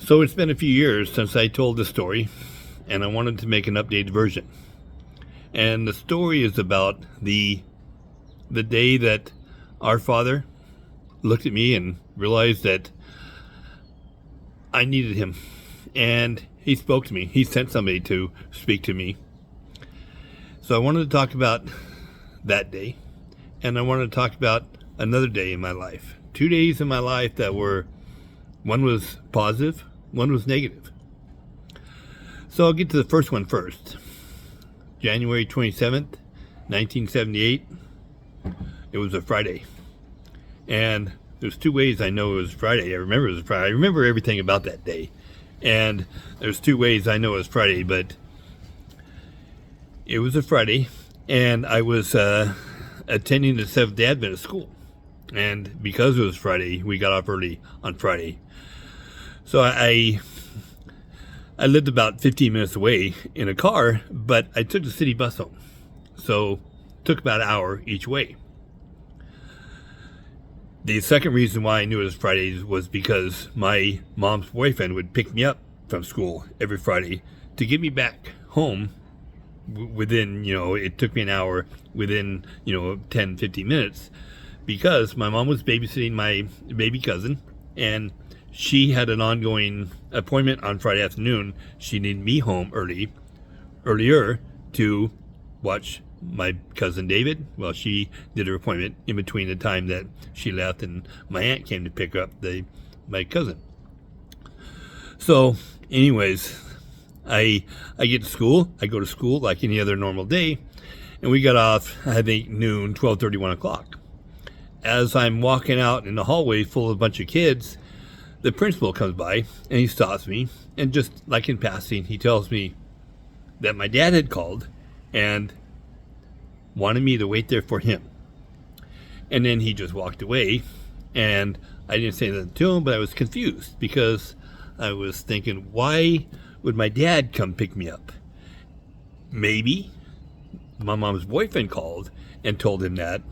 So it's been a few years since I told this story, and I wanted to make an updated version. And the story is about the day that our Father looked at me and realized that I needed him. And he spoke to me. He sent somebody to speak to me. So I wanted to talk about that day, and I wanted to talk about another day in my life. 2 days in my life that were, one was positive, one was negative. So I'll get to the first one first. January 27th, 1978. It was a Friday. And there's two ways I know it was Friday. I remember it was Friday. I remember everything about that day. And there's two ways I know it was Friday, but it was a Friday, and I was attending the Seventh-day Adventist school. And because it was Friday, we got off early on Friday. So I lived about 15 minutes away in a car, but I took the city bus home. So it took about an hour each way. The second reason why I knew it was Fridays was because my mom's boyfriend would pick me up from school every Friday to get me back home within, it took me an hour, within, 10, 15 minutes, because my mom was babysitting my baby cousin, and she had an ongoing appointment on Friday afternoon. She needed me home earlier to watch my cousin David. Well, she did her appointment in between the time that she left and my aunt came to pick up my cousin. So, anyways, I get to school. I go to school like any other normal day, and we got off, I think, noon, 12:30, 1 o'clock. As I'm walking out in the hallway full of a bunch of kids, the principal comes by and he stops me, and just like in passing, he tells me that my dad had called and wanted me to wait there for him. And then he just walked away, and I didn't say anything to him, but I was confused because I was thinking, why would my dad come pick me up? Maybe my mom's boyfriend called and told him that,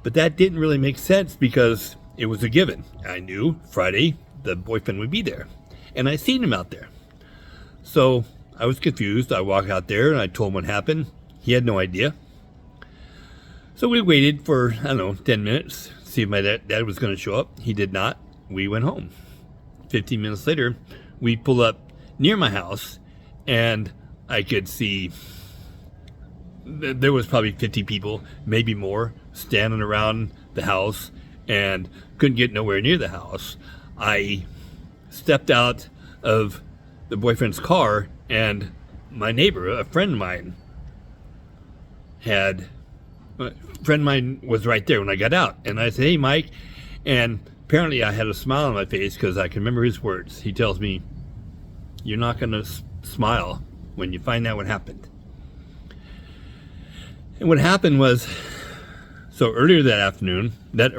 but that didn't really make sense because it was a given. I knew Friday the boyfriend would be there, and I seen him out there. So I was confused. I walked out there and I told him what happened. He had no idea. So we waited for, 10 minutes, see if my dad was going to show up. He did not. We went home. 15 minutes later, we pull up near my house, and I could see there was probably 50 people, maybe more, standing around the house, and couldn't get nowhere near the house. I stepped out of the boyfriend's car, and my neighbor, a friend of mine, was right there when I got out. And I said, "Hey, Mike." And apparently I had a smile on my face because I can remember his words. He tells me, "You're not going to smile when you find out what happened." And what happened was, so earlier that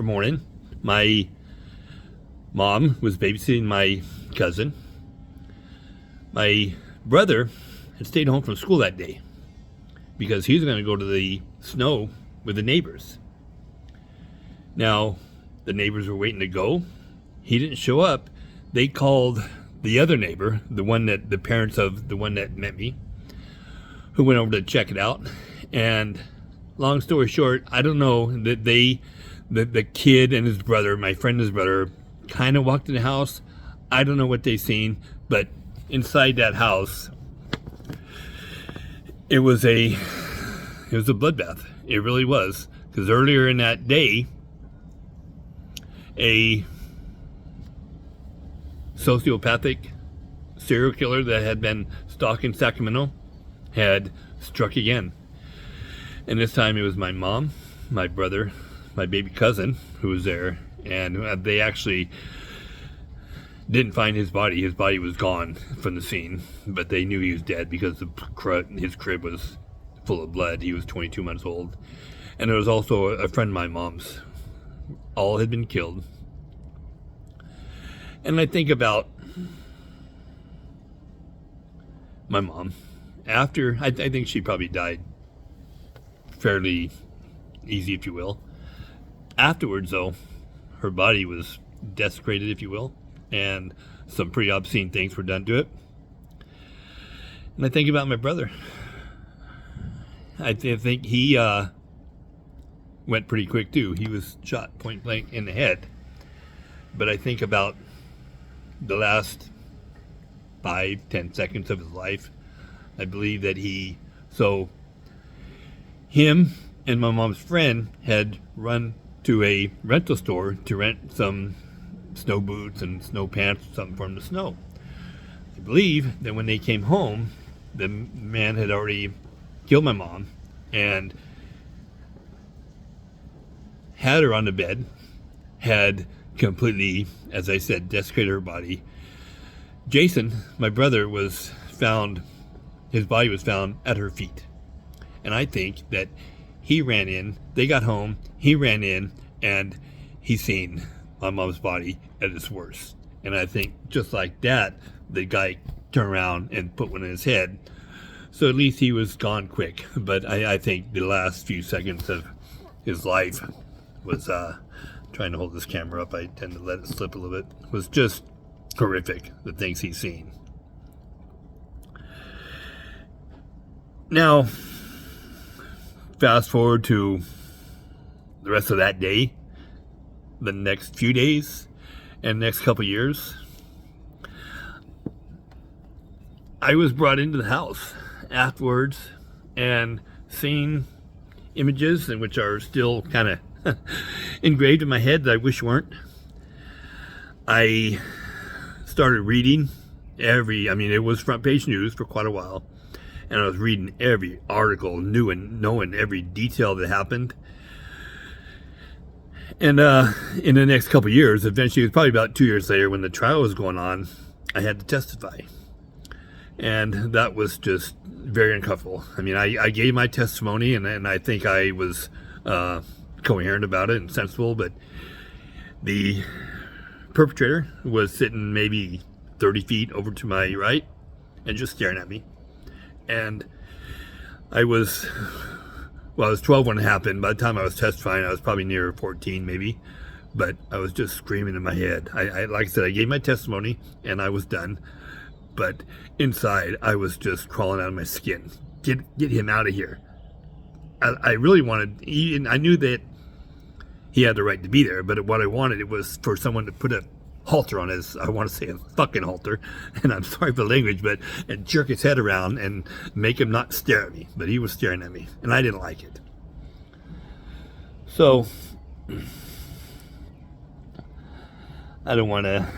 morning, my mom was babysitting my cousin. My brother had stayed home from school that day because he was going to go to the snow with the neighbors. Now, the neighbors were waiting to go. He didn't show up. They called the other neighbor, the parents of the one that met me, who went over to check it out. And long story short, I don't know that the kid and his brother, my friend and his brother, kind of walked in the house. I don't know what they seen, but inside that house, it was a bloodbath. It really was, because earlier in that day, a sociopathic serial killer that had been stalking Sacramento had struck again. And this time it was my mom, my brother, my baby cousin who was there, and they actually didn't find his body. His body was gone from the scene, but they knew he was dead because his crib was full of blood. He was 22 months old. And there was also a friend of my mom's. All had been killed. And I think about my mom. After, I think she probably died fairly easy, if you will. Afterwards, though, her body was desecrated, if you will, and some pretty obscene things were done to it. And I think about my brother. I think he went pretty quick too. He was shot point blank in the head. But I think about the last 5-10 seconds of his life. I believe that him and my mom's friend had run to a rental store to rent some snow boots and snow pants, something from the snow. I believe that when they came home, the man had already killed my mom and had her on the bed, had completely, as I said, desecrated her body. Jason, my brother, his body was found at her feet. And I think that he ran in, they got home, he ran in, and he seen my mom's body at its worst. And I think just like that, the guy turned around and put one in his head. So at least he was gone quick. But I think the last few seconds of his life was, trying to hold this camera up, I tend to let it slip a little bit, was just horrific, the things he's seen. Now, fast forward to the rest of that day, the next few days, and next couple years. I was brought into the house afterwards and seen images, in which are still kind of engraved in my head that I wish weren't. I started reading it was front page news for quite a while, and I was reading every article, knowing every detail that happened. And in the next couple of years, eventually, it was probably about 2 years later when the trial was going on, I had to testify. And that was just very uncomfortable. I mean, I gave my testimony, and I think I was coherent about it and sensible, but the perpetrator was sitting maybe 30 feet over to my right and just staring at me. And I was 12 when it happened. By the time I was testifying, I was probably near 14 maybe, but I was just screaming in my head. I like I said, I gave my testimony and I was done, but inside I was just crawling out of my skin. Get him out of here. I really wanted, I knew that he had the right to be there, but what I wanted, it was for someone to put a halter on his, I want to say a fucking halter, and I'm sorry for the language, and jerk his head around and make him not stare at me. But he was staring at me, and I didn't like it. So, I don't want to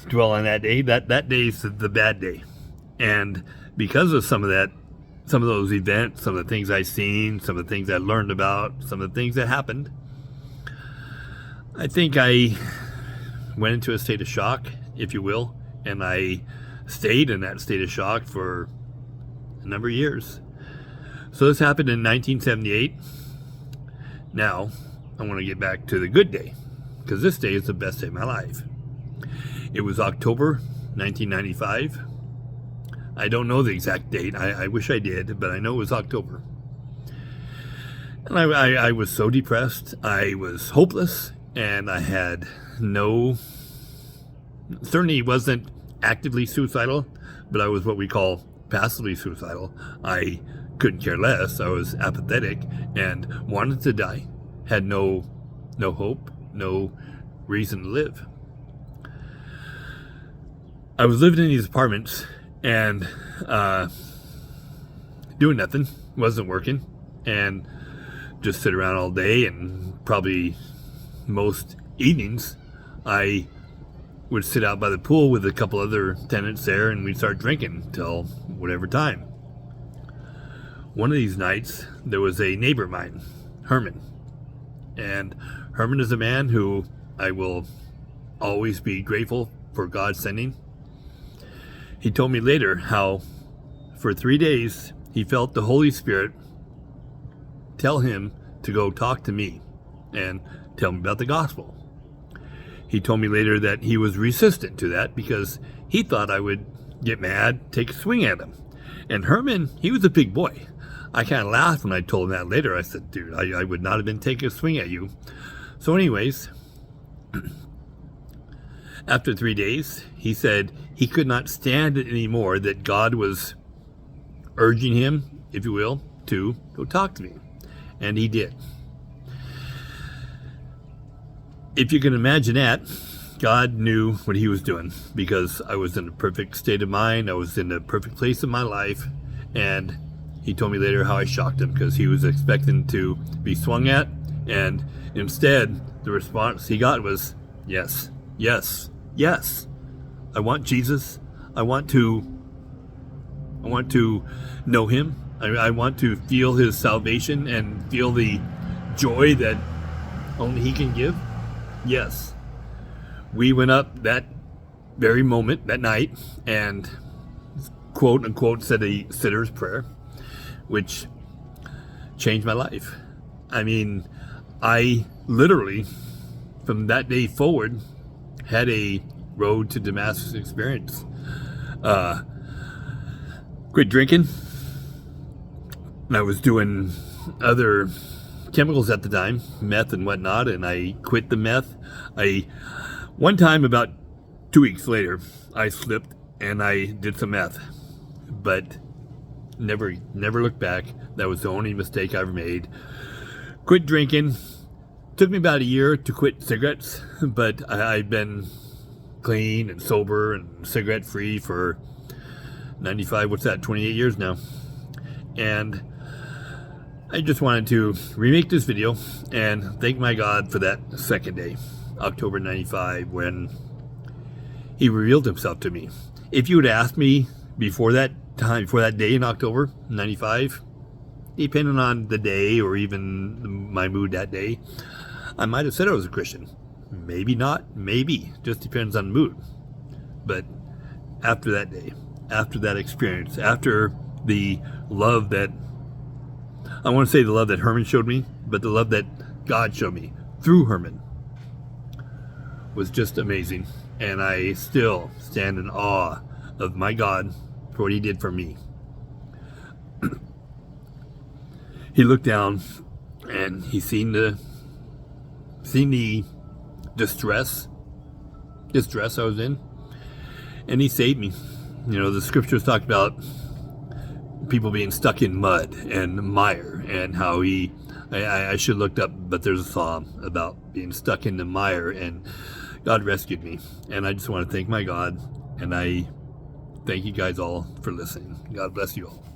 dwell on that day. That day is the bad day. And because of some of those events, some of the things I seen, some of the things I learned about, some of the things that happened, I think I went into a state of shock, if you will, and I stayed in that state of shock for a number of years. So this happened in 1978. Now, I want to get back to the good day, because this day is the best day of my life. It was October 1995. I don't know the exact date. I wish I did, but I know it was October. And I was so depressed. I was hopeless. And I had certainly wasn't actively suicidal, but I was what we call passively suicidal. I couldn't care less. I was apathetic and wanted to die. Had no hope, no reason to live. I was living in these apartments and doing nothing, wasn't working, and just sit around all day, and probably most evenings I would sit out by the pool with a couple other tenants there, and we'd start drinking till whatever time. One of these nights there was a neighbor of mine, Herman, and Herman is a man who I will always be grateful for God sending. He told me later how for 3 days he felt the Holy Spirit tell him to go talk to me and tell me about the gospel. He told me later that he was resistant to that because he thought I would get mad, take a swing at him. And Herman, he was a big boy. I kind of laughed when I told him that later. I said, dude, I would not have been taking a swing at you. So anyways, After 3 days, he said he could not stand it anymore, that God was urging him, if you will, to go talk to me. And he did. If you can imagine that, God knew what he was doing, because I was in a perfect state of mind. I was in a perfect place in my life. And he told me later how I shocked him, because he was expecting to be swung at. And instead, the response he got was, yes, yes, yes. I want Jesus. I want to know him. I want to feel his salvation and feel the joy that only he can give. Yes. We went up that very moment, that night, and quote unquote said a sinner's prayer, which changed my life. I mean, I literally, from that day forward, had a road to Damascus experience. Quit drinking. I was doing other chemicals at the time, meth and whatnot, and I quit the meth. One time, about 2 weeks later, I slipped and I did some meth, but never looked back. That was the only mistake I ever made. Quit drinking. Took me about a year to quit cigarettes, but I've been clean and sober and cigarette free for 28 years now. And I just wanted to remake this video and thank my God for that second day, October 95, when he revealed himself to me. If you had asked me before that day in October 95, depending on the day or even my mood that day, I might have said I was a Christian. Maybe not, maybe. Just depends on the mood. But after that day, after that experience, after the love that, I want to say the love that Herman showed me, but the love that God showed me through Herman was just amazing. And I still stand in awe of my God for what he did for me. He looked down and he seen the distress I was in, and he saved me. You know, the scriptures talk about people being stuck in mud and mire, and how I should have looked up, but there's a psalm about being stuck in the mire, and God rescued me. And I just want to thank my God, and I thank you guys all for listening. God bless you all.